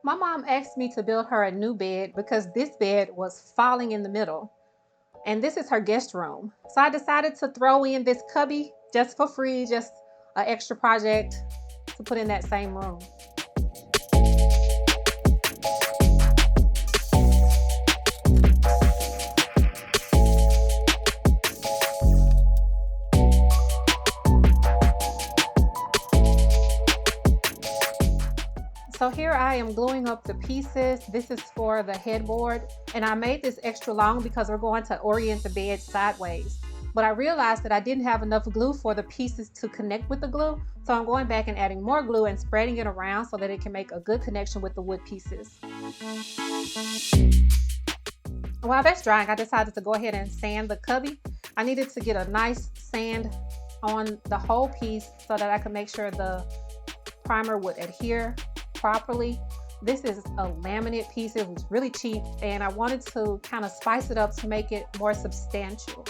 My mom asked me to build her a new bed because this bed was falling in the middle. And this is her guest room. So I decided to throw in this cubby just for free, just an extra project to put in that same room. So here I am gluing up the pieces. This is for the headboard, and I made this extra long because we're going to orient the bed sideways. But I realized that I didn't have enough glue for the pieces to connect with the glue, so I'm going back and adding more glue and spreading it around so that it can make a good connection with the wood pieces. While that's drying, I decided to go ahead and sand the cubby. I needed to get a nice sand on the whole piece so that I could make sure the primer would adhere properly. This is a laminate piece. It was really cheap, and I wanted to kind of spice it up to make it more substantial.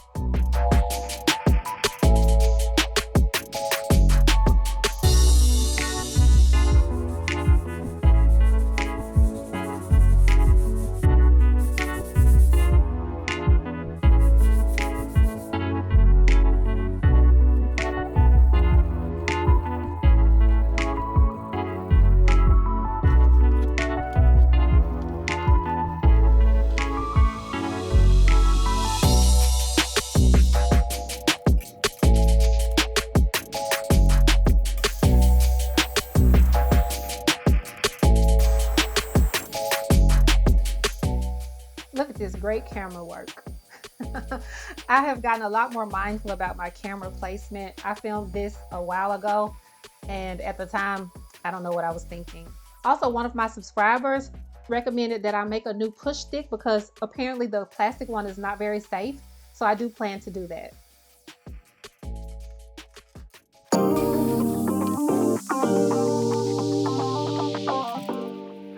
Look at this great camera work. I have gotten a lot more mindful about my camera placement. I filmed this a while ago, and at the time, I don't know what I was thinking. Also, one of my subscribers recommended that I make a new push stick because apparently the plastic one is not very safe. So I do plan to do that.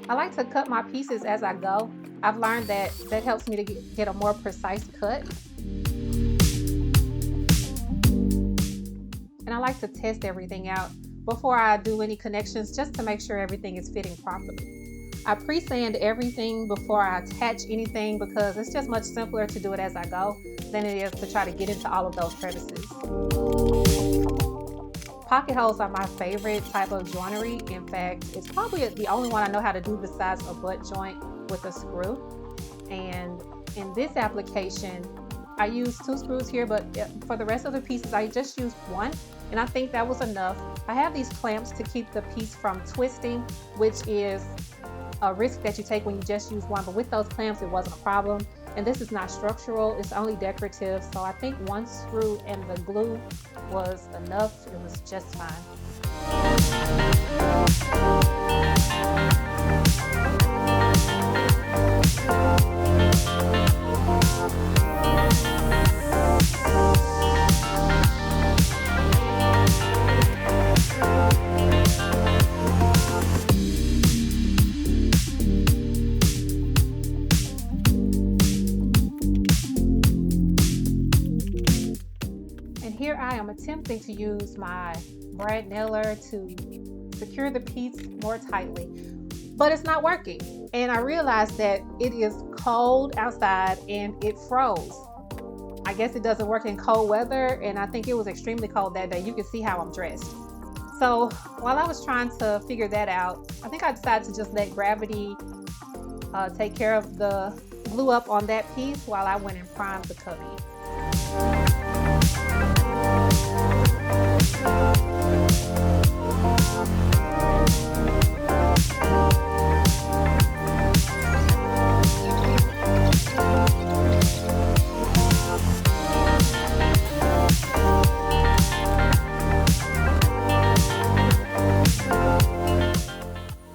I like to cut my pieces as I go. I've learned that that helps me to get a more precise cut. And I like to test everything out before I do any connections just to make sure everything is fitting properly. I pre-sand everything before I attach anything because it's just much simpler to do it as I go than it is to try to get into all of those crevices. Pocket holes are my favorite type of joinery. In fact, it's probably the only one I know how to do besides a butt joint with a screw. And in this application, I used 2 screws here, but for the rest of the pieces, I just used 1, and I think that was enough. I have these clamps to keep the piece from twisting, which is a risk that you take when you just use 1, but with those clamps, it wasn't a problem. And this is not structural, it's only decorative, so I think 1 screw and the glue was enough. It was just fine. Here I am attempting to use my brad nailer to secure the piece more tightly, but it's not working. And I realized that it is cold outside and it froze. I guess it doesn't work in cold weather, and I think it was extremely cold that day. You can see how I'm dressed. So while I was trying to figure that out, I think I decided to just let gravity take care of the glue up on that piece while I went and primed the cubby.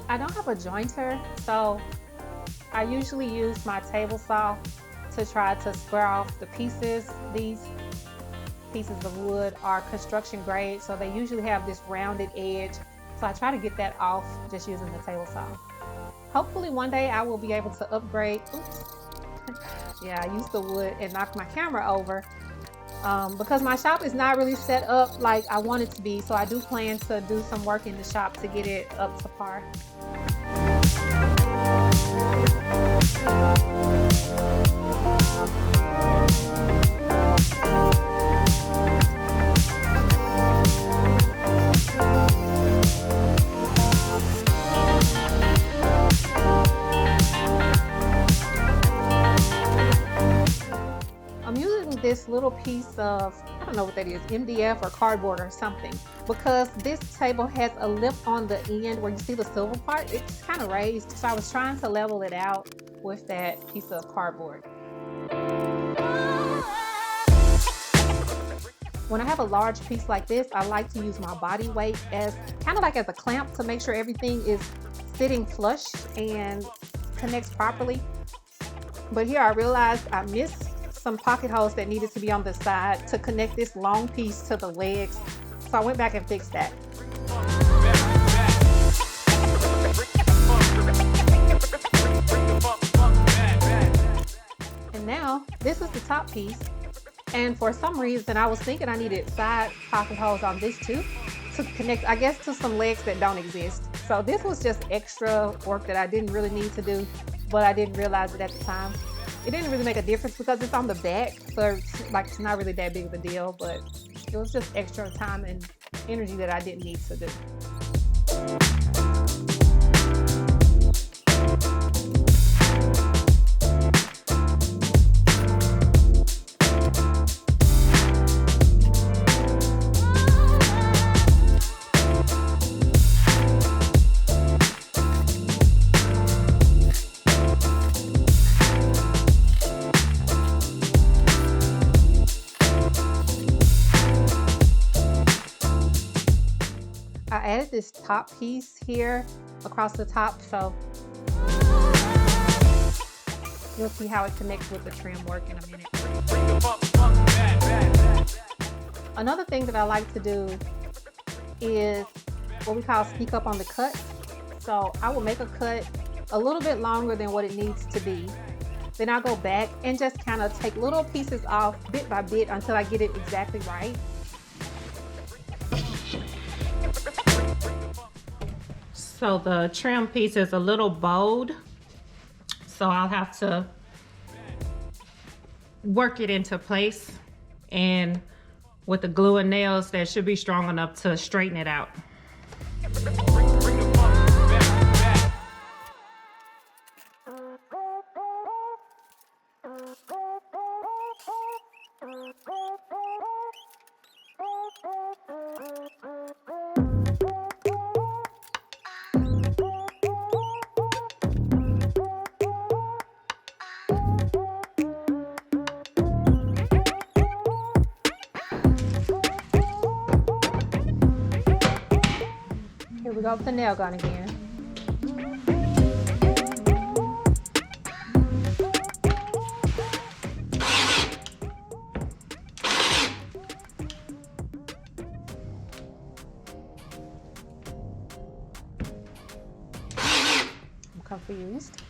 I don't have a jointer, so I usually use my table saw to try to square off the pieces. These pieces of wood are construction grade, so they usually have this rounded edge. So I try to get that off just using the table saw. Hopefully one day I will be able to upgrade. Oops. Yeah, I used the wood and knocked my camera over because my shop is not really set up like I want it to be. So I do plan to do some work in the shop to get it up to par. this little piece of, I don't know what that is, MDF or cardboard or something, because this table has a lip on the end where you see the silver part. It's kind of raised, so I was trying to level it out with that piece of cardboard. When I have a large piece like this, I like to use my body weight as kind of like as a clamp to make sure everything is sitting flush and connects properly. But here I realized I missed some pocket holes that needed to be on the side to connect this long piece to the legs. So I went back and fixed that. And now this is the top piece. And for some reason, I was thinking I needed side pocket holes on this too to connect, I guess, to some legs that don't exist. So this was just extra work that I didn't really need to do, but I didn't realize it at the time. It didn't really make a difference because it's on the back, so it's not really that big of a deal, but it was just extra time and energy that I didn't need to do. I added this top piece here across the top, so you'll see how it connects with the trim work in a minute. Another thing that I like to do is what we call sneak up on the cut. So I will make a cut a little bit longer than what it needs to be. Then I'll go back and just kind of take little pieces off bit by bit until I get it exactly right. So the trim piece is a little bowed, so I'll have to work it into place, and with the glue and nails that should be strong enough to straighten it out. Here we go with the nail gun again. I'm confused.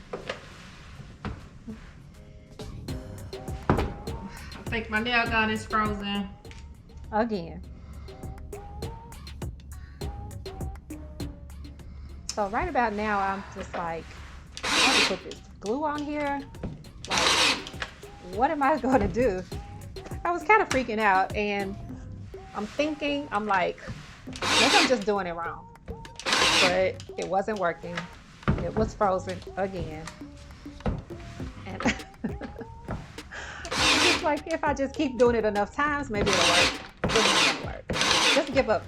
I think my nail gun is frozen again. So right about now, I'm just like, I have to put this glue on here. Like, what am I going to do? I was kind of freaking out, and I'm thinking, I'm like, maybe I'm just doing it wrong. But it wasn't working. It was frozen again. And I'm just like, if I just keep doing it enough times, maybe it'll work. It's not going to work. Just give up.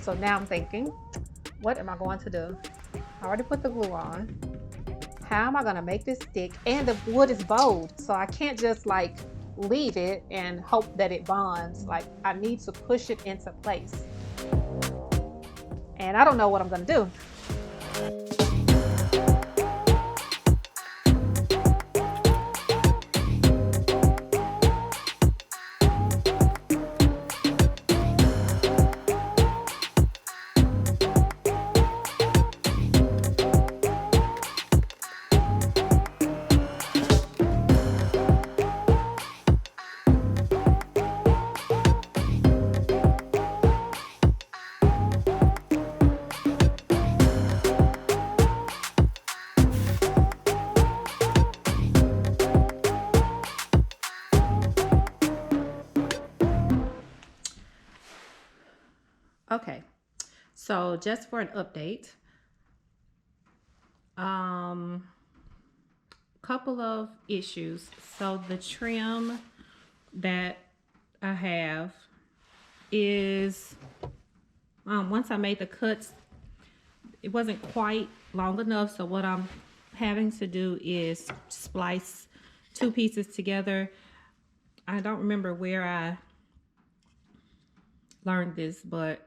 So now I'm thinking, what am I going to do? I already put the glue on. How am I going to make this stick? And the wood is bowed, so I can't just like leave it and hope that it bonds. Like, I need to push it into place. And I don't know what I'm going to do. Okay, so just for an update, couple of issues. So the trim that I have is, once I made the cuts, it wasn't quite long enough. So what I'm having to do is splice two pieces together. I don't remember where I learned this, but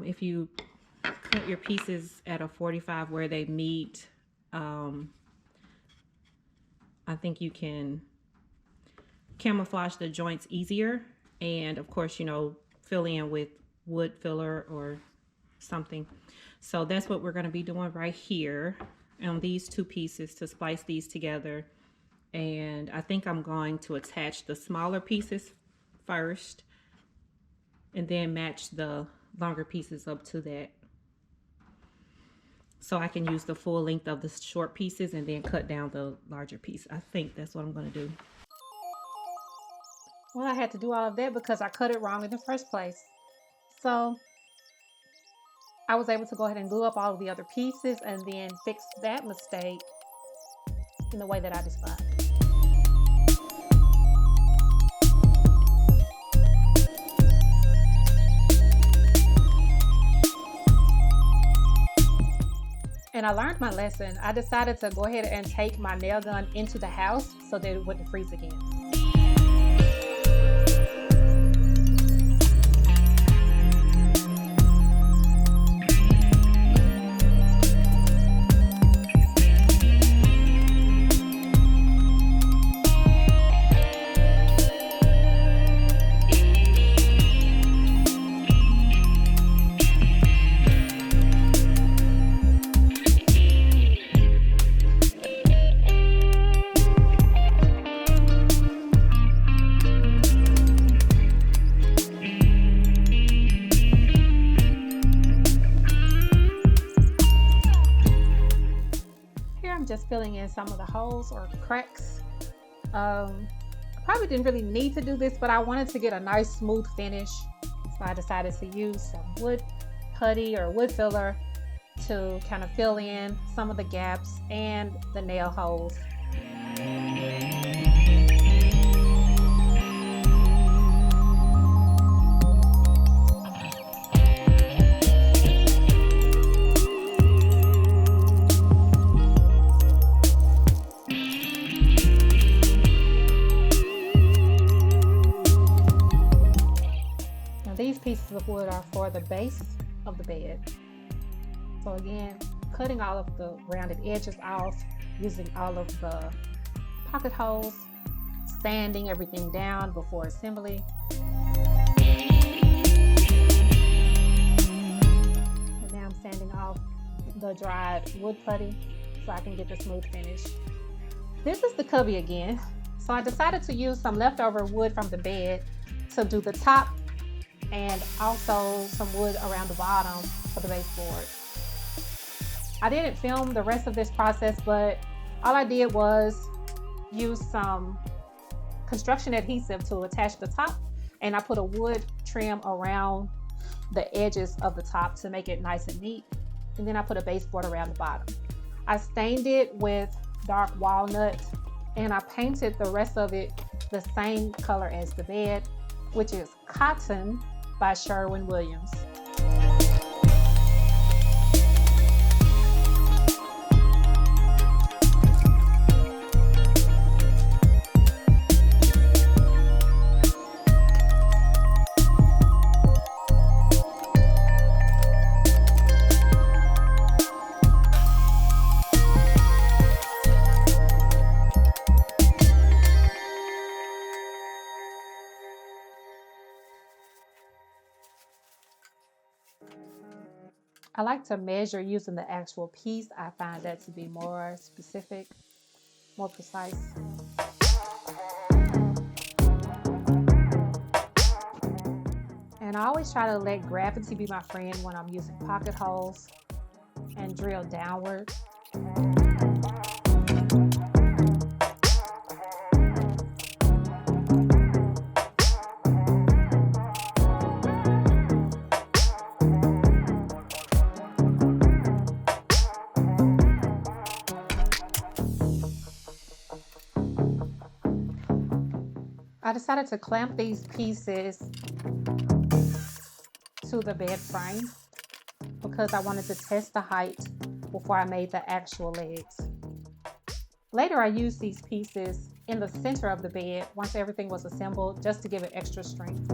if you cut your pieces at a 45 where they meet, I think you can camouflage the joints easier, and of course, you know, fill in with wood filler or something. So that's what we're going to be doing right here on these two pieces to splice these together. And I think I'm going to attach the smaller pieces first and then match the longer pieces up to that, so I can use the full length of the short pieces and then cut down the larger piece. I think that's what I'm going to do. Well, I had to do all of that because I cut it wrong in the first place. So I was able to go ahead and glue up all of the other pieces and then fix that mistake in the way that I described. And I learned my lesson. I decided to go ahead and take my nail gun into the house so that it wouldn't freeze again. Just filling in some of the holes or cracks. I probably didn't really need to do this, but I wanted to get a nice smooth finish, so I decided to use some wood putty or wood filler to kind of fill in some of the gaps and the nail holes. These pieces of wood are for the base of the bed. So again, cutting all of the rounded edges off, using all of the pocket holes, sanding everything down before assembly. And now I'm sanding off the dried wood putty so I can get the smooth finish. This is the cubby again. So I decided to use some leftover wood from the bed to do the top, and also some wood around the bottom for the baseboard. I didn't film the rest of this process, but all I did was use some construction adhesive to attach the top, and I put a wood trim around the edges of the top to make it nice and neat, and then I put a baseboard around the bottom. I stained it with dark walnut, and I painted the rest of it the same color as the bed, which is Cotton by Sherwin-Williams. I like to measure using the actual piece. I find that to be more specific, more precise. And I always try to let gravity be my friend when I'm using pocket holes and drill downward. I decided to clamp these pieces to the bed frame because I wanted to test the height before I made the actual legs. Later, I used these pieces in the center of the bed once everything was assembled, just to give it extra strength.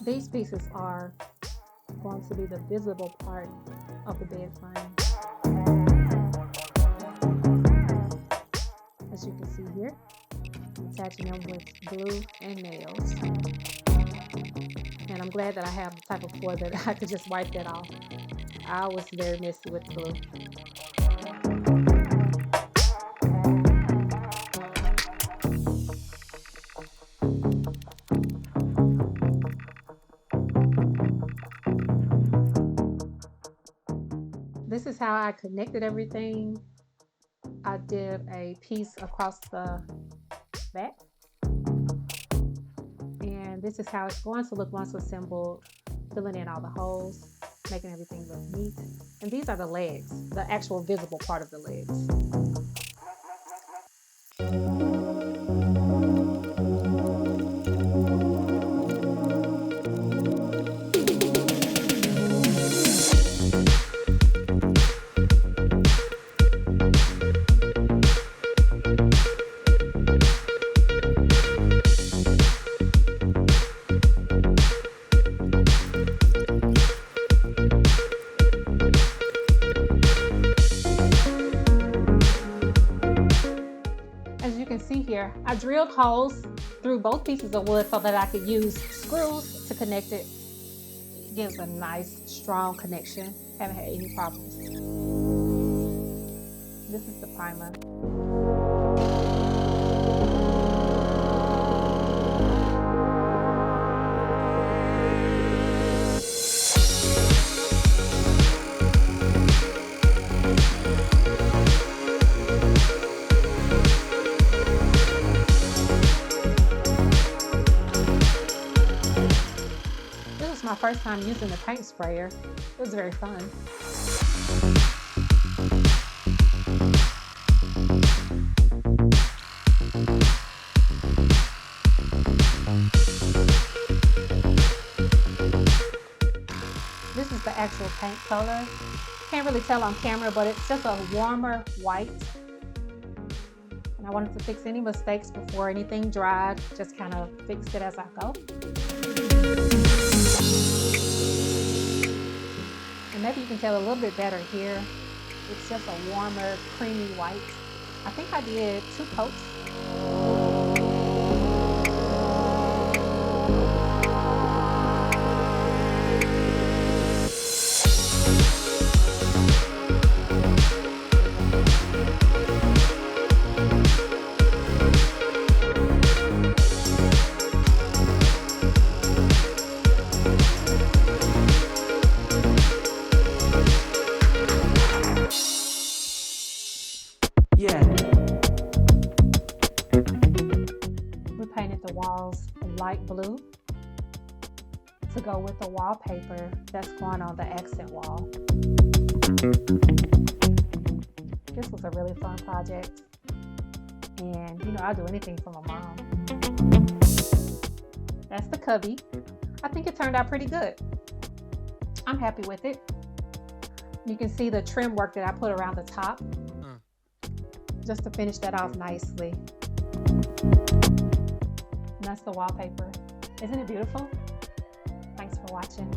These pieces are going to be the visible part of the bed frame. As you can see here, I'm attaching them with glue and nails. And I'm glad that I have the type of floor that I could just wipe that off. I was very messy with glue. This is how I connected everything. I did a piece across the back. And this is how it's going to look once assembled, filling in all the holes, making everything look neat. And these are the legs, the actual visible part of the legs. As you can see here, I drilled holes through both pieces of wood so that I could use screws to connect it. It gives a nice, strong connection. Haven't had any problems. This is the primer. My first time using the paint sprayer. It was very fun. This is the actual paint color. Can't really tell on camera, but it's just a warmer white. And I wanted to fix any mistakes before anything dried. Just kind of fixed it as I go. And maybe you can tell a little bit better here. It's just a warmer, creamy white. I think I did 2 coats. We painted the walls light blue to go with the wallpaper that's going on the accent wall. This was a really fun project, and you know, I'll do anything for my mom. That's the cubby. I think it turned out pretty good. I'm happy with it. You can see the trim work that I put around the top just to finish that off nicely. And that's the wallpaper. Isn't it beautiful? Thanks for watching.